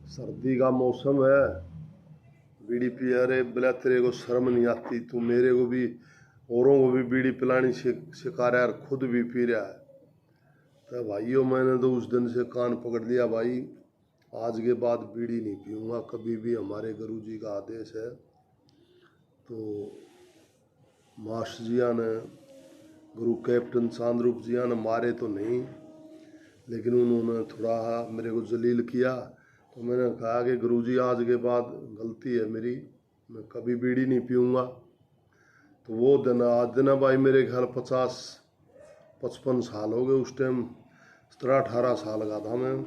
सर्दी का मौसम है। बीड़ी पी, अरे बोला तेरे को शर्म नहीं आती? तू मेरे को भी, औरों को भी बीड़ी पिलानी सिखा रहा है और खुद भी पी रहा है। तो भाइयों, मैंने तो उस दिन से कान पकड़ लिया, भाई आज के बाद बीड़ी नहीं पीऊँगा कभी भी, हमारे गुरुजी का आदेश है। तो मास्टर जिया ने, गुरु कैप्टन चांदरूप जिया ने मारे तो नहीं, लेकिन उन्होंने थोड़ा मेरे को जलील किया। तो मैंने कहा कि गुरुजी आज के बाद गलती है मेरी, मैं कभी बीड़ी नहीं पीऊँगा। तो वो दिन आज दिन है भाई, मेरे ख्याल 50-55 साल हो गए। उस टाइम 17-18 साल का था मैं।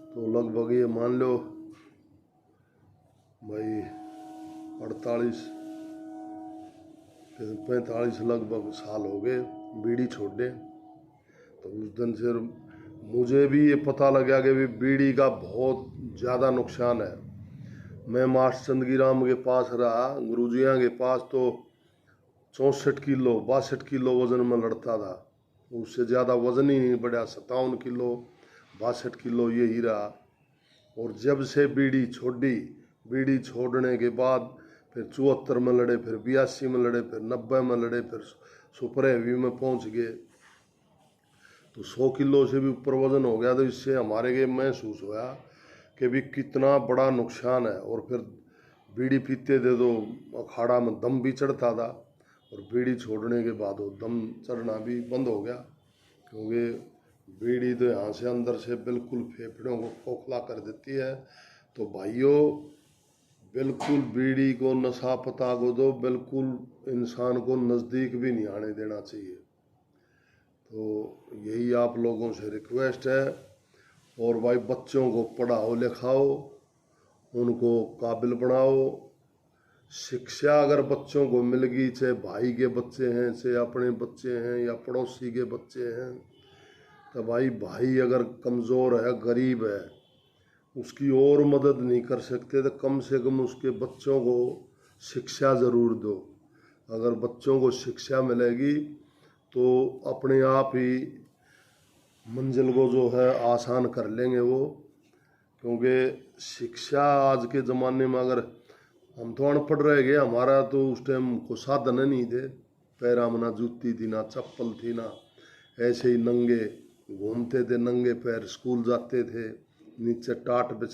तो लगभग ये मान लो भाई 48-45 लगभग साल हो गए बीड़ी छोड़े। तो उस दिन से मुझे भी ये पता लगा कि बीड़ी का बहुत ज़्यादा नुकसान है। मैं मास्टर चंदगीराम के पास रहा, गुरुजिया के पास, तो 64 किलो 62 किलो वज़न में लड़ता था। उससे ज़्यादा वज़न ही नहीं बढ़ा, 57 किलो 62 किलो यही रहा। और जब से बीड़ी छोड़ी, बीड़ी छोड़ने के बाद फिर 74 में लड़े, फिर 82 में लड़े, फिर 90 में लड़े, फिर सुपर हैवी में पहुंच गए। तो 100 किलो से भी ऊपर वज़न हो गया। तो इससे हमारे के महसूस हुआ कि भी कितना बड़ा नुकसान है। और फिर बीड़ी पीते थे तो अखाड़ा में दम भी चढ़ता था, और बीड़ी छोड़ने के बाद वो दम चढ़ना भी बंद हो गया, क्योंकि बीड़ी तो यहाँ से अंदर से बिल्कुल फेफड़ों को खोखला कर देती है। तो भाइयों, बिल्कुल बीड़ी को, नशा पता को तो बिल्कुल इंसान को नज़दीक भी नहीं आने देना चाहिए। तो यही आप लोगों से रिक्वेस्ट है। और भाई बच्चों को पढ़ाओ लिखाओ, उनको काबिल बनाओ। शिक्षा अगर बच्चों को मिल गई, चाहे भाई के बच्चे हैं, चाहे अपने बच्चे हैं, या पड़ोसी के बच्चे हैं, तो भाई अगर कमज़ोर है, गरीब है, उसकी और मदद नहीं कर सकते तो कम से कम उसके बच्चों को शिक्षा ज़रूर दो। अगर बच्चों को शिक्षा मिलेगी तो अपने आप ही मंजिल को जो है आसान कर लेंगे वो। क्योंकि शिक्षा आज के ज़माने में, अगर हम तो अनपढ़ रह गए, हमारा तो उस टाइम को साधन नहीं थे, पैरा में ना जूती थी, ना चप्पल थी, ना ऐसे ही नंगे घूमते थे, नंगे पैर स्कूल जाते थे, नीचे टाट